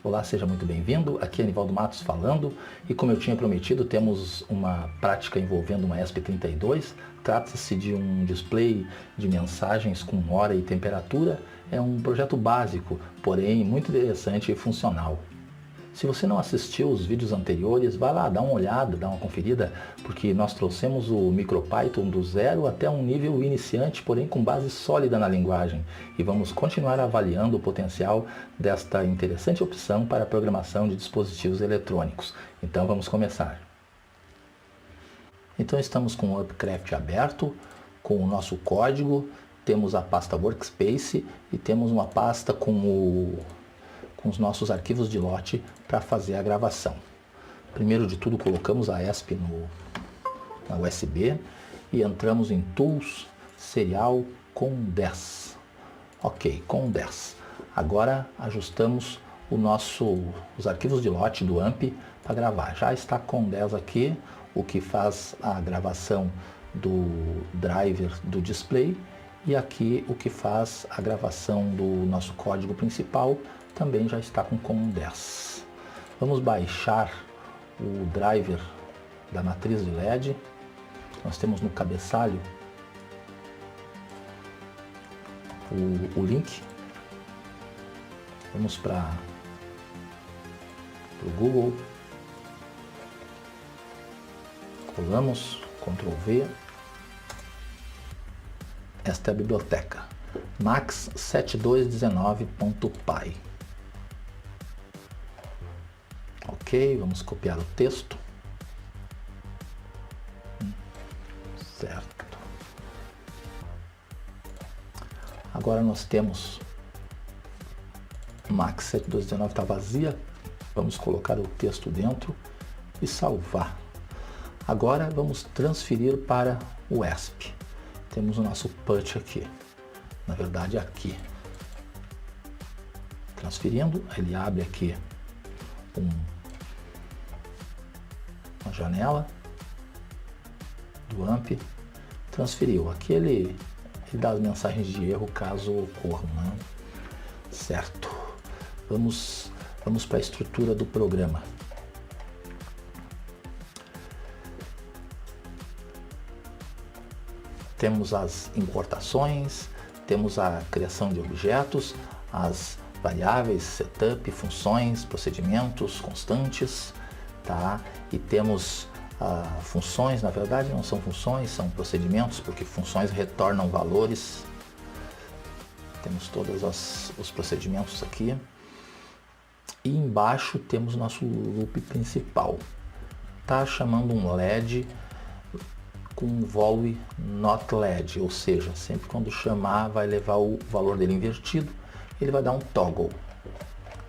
Olá, seja muito bem-vindo. Aqui é Anivaldo Matos falando e, como eu tinha prometido, temos uma prática envolvendo uma ESP32. Trata-se de um display de mensagens com hora e temperatura. É um projeto básico, porém muito interessante e funcional. Se você não assistiu os vídeos anteriores, vai lá, dá uma olhada, dá uma conferida, porque nós trouxemos o MicroPython do zero até um nível iniciante, porém com base sólida na linguagem. E vamos continuar avaliando o potencial desta interessante opção para a programação de dispositivos eletrônicos. Então vamos começar. Então estamos com o Upcraft aberto, com o nosso código, temos a pasta Workspace e temos uma pasta com os nossos arquivos de lote para fazer a gravação. Primeiro de tudo colocamos a ESP na USB e entramos em Tools, Serial com 10. Ok, com 10. Agora ajustamos os arquivos de lote do AMP para gravar. Já está com 10 aqui, o que faz a gravação do driver do display, e aqui o que faz a gravação do nosso código principal também já está com COM 10. Vamos baixar o driver da matriz de LED. Nós temos no cabeçalho o link. Vamos para o Google. Colamos, Ctrl V. Esta é a biblioteca, max7219.py. Ok, vamos copiar o texto. Certo. Agora nós temos max7219 está vazia. Vamos colocar o texto dentro e salvar. Agora vamos transferir para o ESP. Temos o nosso punch aqui, na verdade aqui. Transferindo, ele abre aqui uma janela do AMP. Transferiu. Aqui ele dá as mensagens de erro caso ocorram, né? Certo. Vamos para a estrutura do programa. Temos as importações, temos a criação de objetos, as variáveis, setup, funções, procedimentos, constantes, tá? E temos funções, na verdade não são funções, são procedimentos, porque funções retornam valores. Temos todos os procedimentos aqui. E embaixo temos o nosso loop principal. Tá chamando um LED com volley not LED, ou seja, sempre quando chamar vai levar o valor dele invertido, ele vai dar um toggle.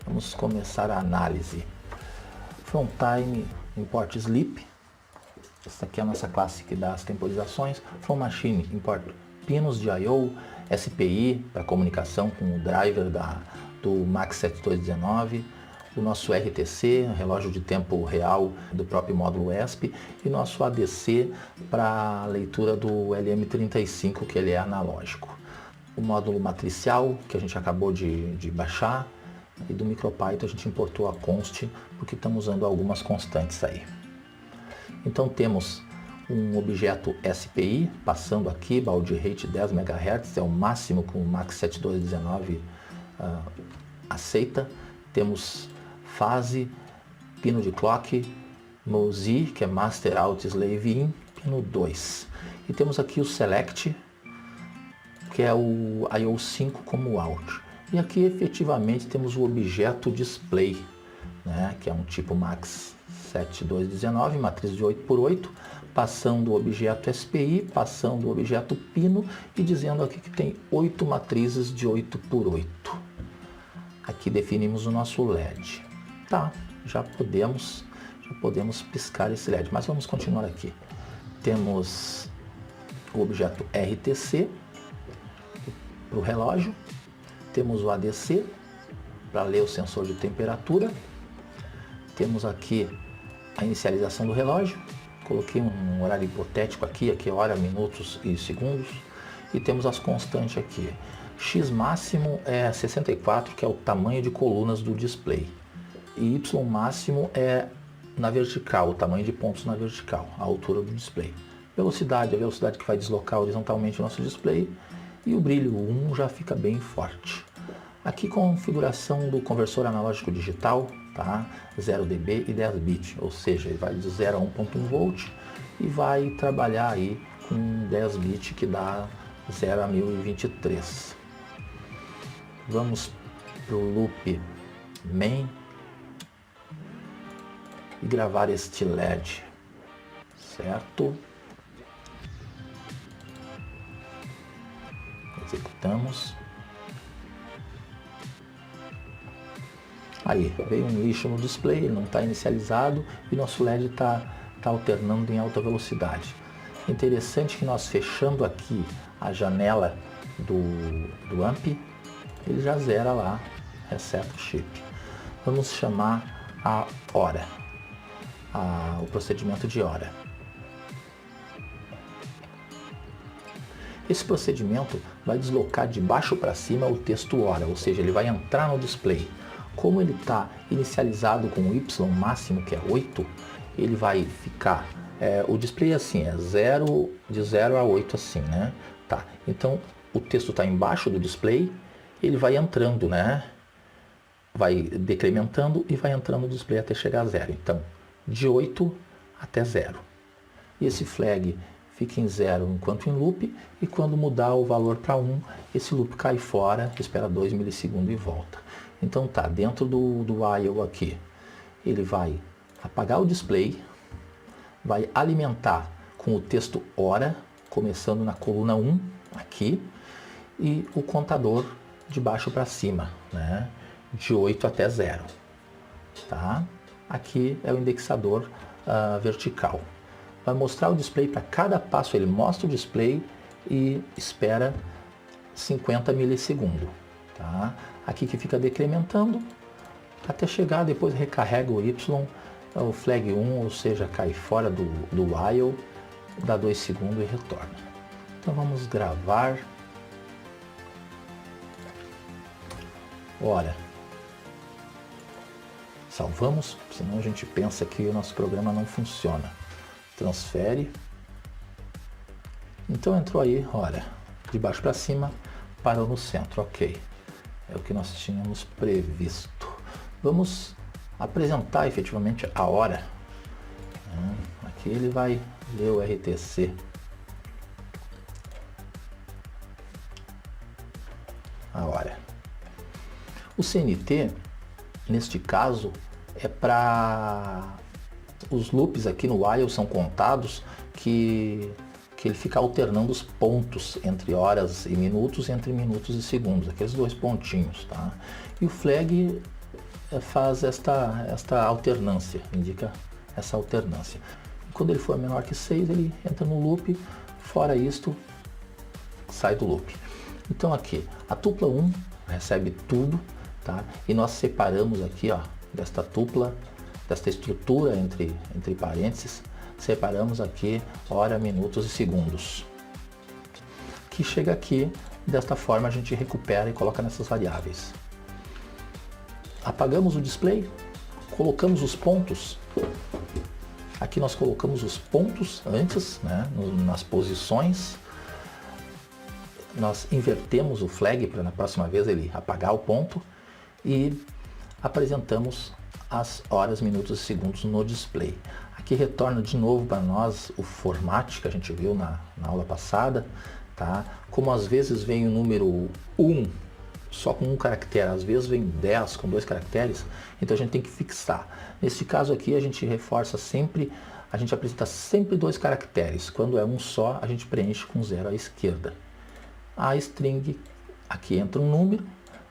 Vamos começar a análise. From time import sleep. Essa aqui é a nossa classe que dá as temporizações. From machine import pinos de I/O, SPI para comunicação com o driver do Max7219. O nosso RTC, relógio de tempo real do próprio módulo ESP, e nosso ADC para a leitura do LM35, que ele é analógico. O módulo matricial, que a gente acabou de baixar, e do MicroPython a gente importou a const, porque estamos usando algumas constantes aí. Então temos um objeto SPI, passando aqui, baud rate 10 MHz, é o máximo que o Max7219 aceita. Temos fase, pino de clock, MOSI, que é Master Out Slave In, pino 2. E temos aqui o Select, que é o IO5 como out. E aqui efetivamente temos o objeto Display, né, que é um tipo Max7219, matriz de 8x8, passando o objeto SPI, passando o objeto pino e dizendo aqui que tem 8 matrizes de 8x8. Aqui definimos o nosso LED. Tá, já podemos piscar esse LED, mas vamos continuar aqui. Temos o objeto RTC para o relógio, temos o ADC para ler o sensor de temperatura, temos aqui a inicialização do relógio, coloquei um horário hipotético aqui é hora, minutos e segundos, e temos as constantes aqui. X máximo é 64, que é o tamanho de colunas do display. E Y máximo é na vertical, o tamanho de pontos na vertical, a altura do display. Velocidade, a velocidade que vai deslocar horizontalmente o nosso display. E o brilho 1 já fica bem forte. Aqui configuração do conversor analógico digital, tá? 0 dB e 10 bit, ou seja, ele vai de 0 a 1.1 volt e vai trabalhar aí com 10 bit que dá 0 a 1023. Vamos para o loop main e gravar este LED, certo? Executamos. Aí, veio um lixo no display, ele não está inicializado e nosso LED está alternando em alta velocidade. Interessante que nós fechando aqui a janela do AMP, ele já zera lá, reseta o chip. Vamos chamar a hora, o procedimento de hora. Esse procedimento vai deslocar de baixo para cima o texto hora, ou seja, ele vai entrar no display. Como ele está inicializado com o Y máximo, que é 8, ele vai ficar... o display é assim, de 0 a 8 assim, né? Tá, então o texto está embaixo do display, ele vai entrando, né? Vai decrementando e vai entrando no display até chegar a 0. Então, de 8 até 0. E esse flag fica em 0 enquanto em loop, e quando mudar o valor para 1, esse loop cai fora, espera 2 milissegundos e volta. Então tá, dentro do while aqui, ele vai apagar o display, vai alimentar com o texto hora, começando na coluna 1, aqui, e o contador de baixo para cima, né? De 8 até 0. Tá? Aqui é o indexador vertical. Vai mostrar o display para cada passo, ele mostra o display e espera 50 milissegundos. Tá? Aqui que fica decrementando até chegar, depois recarrega o Y, o flag 1, ou seja, cai fora do while, dá 2 segundos e retorna. Então vamos gravar. Hora. Salvamos, senão a gente pensa que o nosso programa não funciona. Transfere. Então entrou aí, olha, de baixo para cima, parou no centro, ok. É o que nós tínhamos previsto. Vamos apresentar efetivamente a hora. Aqui ele vai ler o RTC. A hora. O CNT, neste caso, é para... Os loops aqui no while são contados que ele fica alternando os pontos entre horas e minutos, entre minutos e segundos, aqueles dois pontinhos, tá? E o flag faz esta alternância, indica essa alternância. Quando ele for menor que 6, ele entra no loop, fora isto, sai do loop. Então aqui, a tupla 1 recebe tudo, tá? E nós separamos aqui, ó, desta tupla, desta estrutura entre parênteses, separamos aqui hora, minutos e segundos. Que chega aqui, desta forma a gente recupera e coloca nessas variáveis. Apagamos o display, colocamos os pontos. Aqui nós colocamos os pontos antes, né, nas posições. Nós invertemos o flag para na próxima vez ele apagar o ponto e apresentamos as horas, minutos e segundos no display. Aqui retorna de novo para nós o format que a gente viu na aula passada, tá? Como às vezes vem o número 1 só com um caractere, às vezes vem 10 com 2 caracteres, então a gente tem que fixar. Nesse caso aqui a gente reforça sempre, a gente apresenta sempre 2 caracteres. Quando é um só, a gente preenche com 0 à esquerda. A string, aqui entra um número,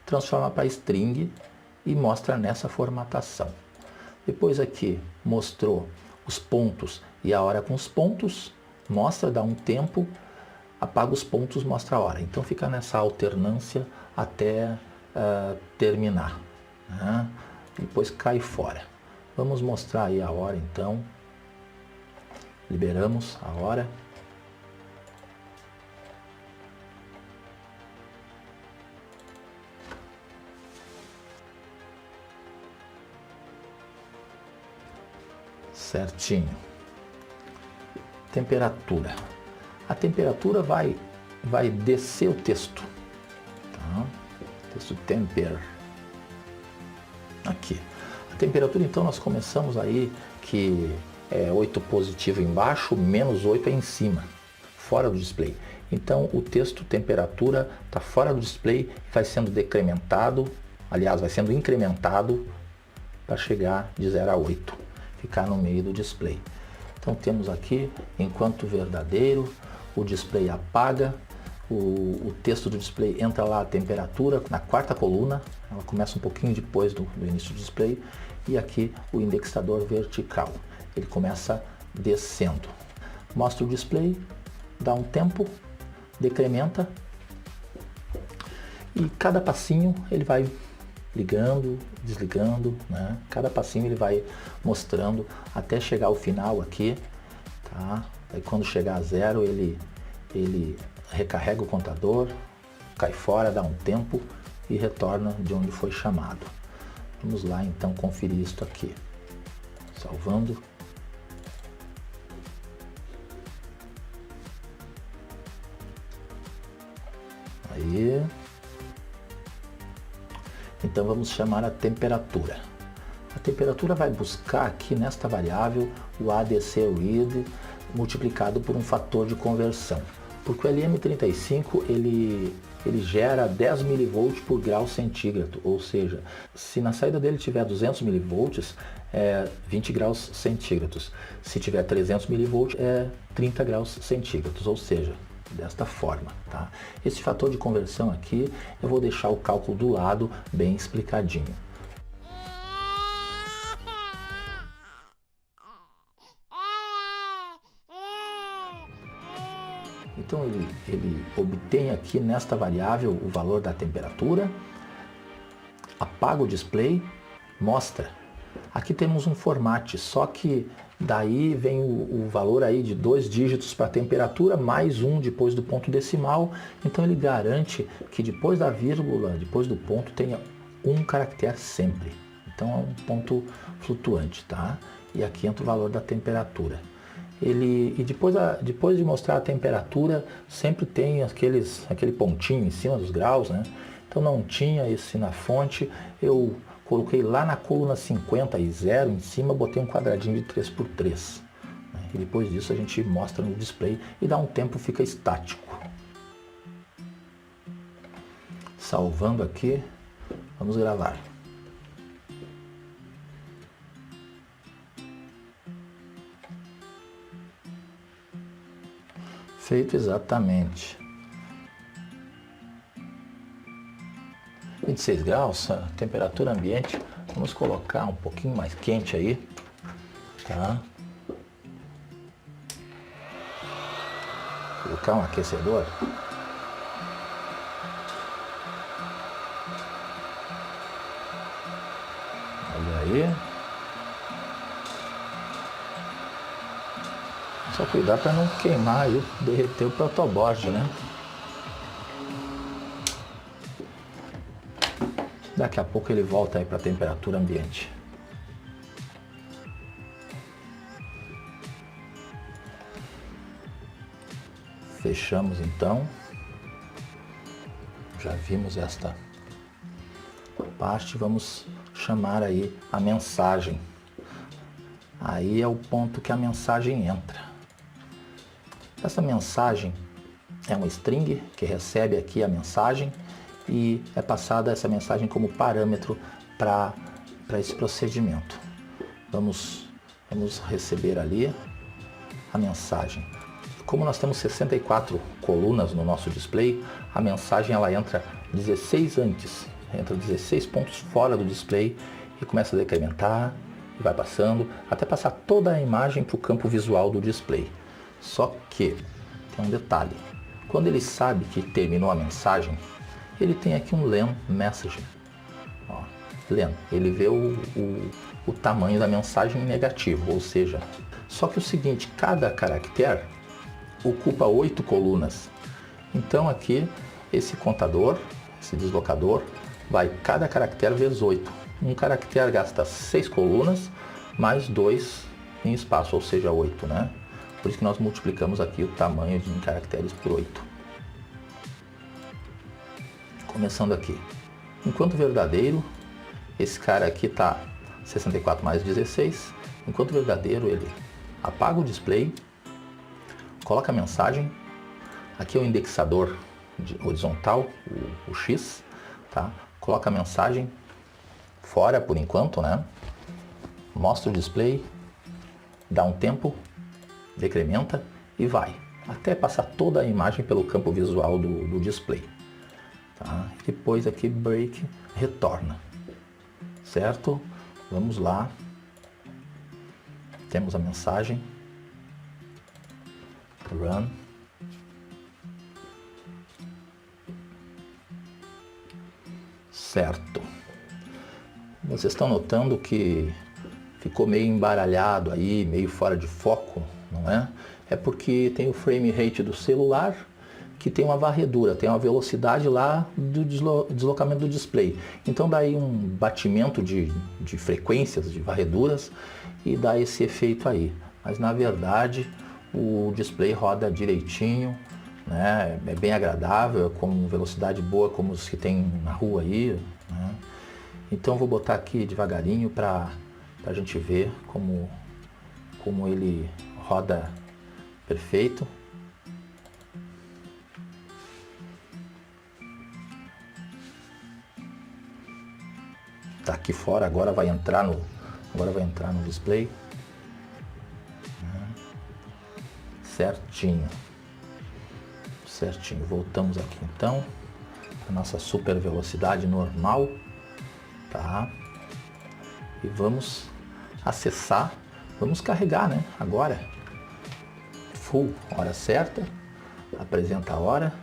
transforma para string e mostra nessa formatação. Depois aqui mostrou os pontos e a hora com os pontos, mostra, dá um tempo, apaga os pontos, mostra a hora. Então fica nessa alternância até terminar, né? Depois cai fora. Vamos mostrar aí a hora então. Liberamos a hora. certinho. Temperatura. A temperatura vai descer o texto. Tá? Texto temper. Aqui. A temperatura, então, nós começamos aí que é 8 positivo embaixo, menos 8 é em cima, fora do display. Então, o texto temperatura está fora do display, vai sendo decrementado, aliás, vai sendo incrementado para chegar de 0 a 8, ficar no meio do display. Então, temos aqui, enquanto verdadeiro, o display apaga, o texto do display entra lá a temperatura, na quarta coluna, ela começa um pouquinho depois do início do display, e aqui o indexador vertical, ele começa descendo. Mostra o display, dá um tempo, decrementa, e cada passinho ele vai ligando, desligando, né? Cada passinho ele vai mostrando até chegar ao final aqui, tá? Aí quando chegar a 0 ele recarrega o contador, cai fora, dá um tempo e retorna de onde foi chamado. Vamos lá então conferir isso aqui. Salvando. Aí. Então vamos chamar a temperatura. A temperatura vai buscar aqui nesta variável o ADC read multiplicado por um fator de conversão. Porque o LM35 ele gera 10 mV por grau centígrado, ou seja, se na saída dele tiver 200 mV, é 20 graus centígrados. Se tiver 300 mV, é 30 graus centígrados, ou seja, desta forma, tá? Esse fator de conversão aqui, eu vou deixar o cálculo do lado bem explicadinho. Então ele obtém aqui nesta variável o valor da temperatura, apaga o display, mostra. Aqui temos um format, só que daí vem o valor aí de 2 dígitos para a temperatura, mais um depois do ponto decimal. Então ele garante que depois da vírgula, depois do ponto, tenha um caractere sempre. Então é um ponto flutuante, tá? E aqui entra o valor da temperatura. Depois de mostrar a temperatura, sempre tem aquele pontinho em cima dos graus, né? Então não tinha esse na fonte, eu coloquei lá na coluna 50 e 0 em cima, botei um quadradinho de 3×3. E depois disso a gente mostra no display e dá um tempo, fica estático. Salvando aqui, vamos gravar. Feito exatamente. 26 graus, a temperatura ambiente, vamos colocar um pouquinho mais quente aí, tá? Colocar um aquecedor. Olha aí. Só cuidar para não queimar e derreter o protoboard, né? Daqui a pouco ele volta aí para a temperatura ambiente. Fechamos então. Já vimos esta parte, vamos chamar aí a mensagem. Aí é o ponto que a mensagem entra. Essa mensagem é uma string que recebe aqui a mensagem e é passada essa mensagem como parâmetro para esse procedimento. Vamos receber ali a mensagem. Como nós temos 64 colunas no nosso display, a mensagem ela entra 16 antes, entra 16 pontos fora do display e começa a decrementar e vai passando até passar toda a imagem para o campo visual do display. Só que tem um detalhe, quando ele sabe que terminou a mensagem, ele tem aqui um len message. Ó, len, ele vê o tamanho da mensagem em negativo, ou seja, só que o seguinte, cada caractere ocupa 8 colunas. Então aqui, esse contador, esse deslocador, vai cada caractere vezes 8. Um caractere gasta 6 colunas, mais 2 em espaço, ou seja, 8, né? Por isso que nós multiplicamos aqui o tamanho em caracteres por 8. Começando aqui. Enquanto verdadeiro, esse cara aqui está 64 mais 16. Enquanto verdadeiro, ele apaga o display, coloca a mensagem. Aqui é o indexador horizontal, o X, tá? Coloca a mensagem fora por enquanto, né? Mostra o display, dá um tempo, decrementa e vai, até passar toda a imagem pelo campo visual do display. Tá? Depois aqui break, retorna, certo? Vamos lá, temos a mensagem, run, certo. Vocês estão notando que ficou meio embaralhado aí, meio fora de foco, não é? É porque tem o frame rate do celular, que tem uma varredura, tem uma velocidade lá do deslocamento do display. Então dá aí um batimento de frequências, de varreduras, e dá esse efeito aí. Mas na verdade o display roda direitinho, né? É bem agradável, com velocidade boa como os que tem na rua aí, né? Então vou botar aqui devagarinho para a gente ver como ele roda perfeito. Tá aqui fora, agora vai entrar no display. Certinho. Certinho. Voltamos aqui então a nossa super velocidade normal, tá? E vamos acessar, vamos carregar, né? Agora, full, hora certa, apresenta a hora,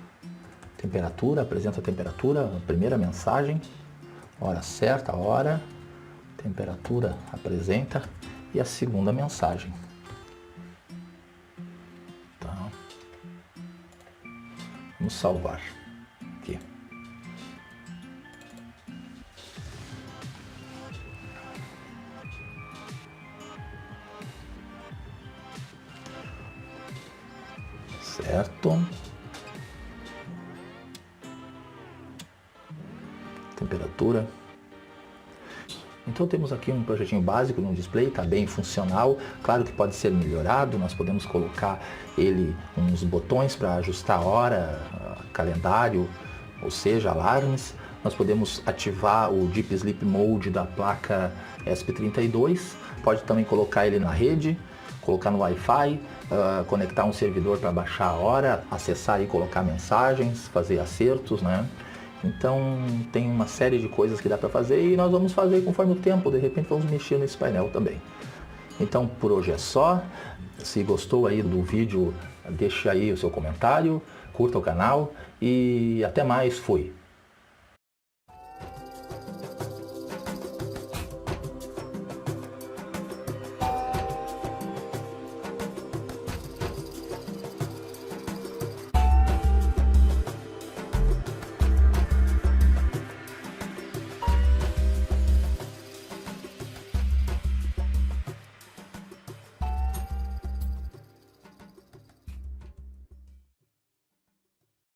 temperatura, apresenta a temperatura, a primeira mensagem, hora certa, hora, temperatura, apresenta, e a segunda mensagem. Tá. Vamos salvar aqui. Certo. Temperatura. Então temos aqui um projetinho básico no display, está bem funcional. Claro que pode ser melhorado, nós podemos colocar ele uns botões para ajustar a hora, calendário, ou seja, alarmes. Nós podemos ativar o Deep Sleep Mode da placa ESP32. Pode também colocar ele na rede, colocar no Wi-Fi, conectar um servidor para baixar a hora, acessar e colocar mensagens, fazer acertos, né? Então tem uma série de coisas que dá para fazer e nós vamos fazer conforme o tempo, de repente vamos mexer nesse painel também. Então por hoje é só. Se gostou aí do vídeo, deixe aí o seu comentário, curta o canal e até mais, fui!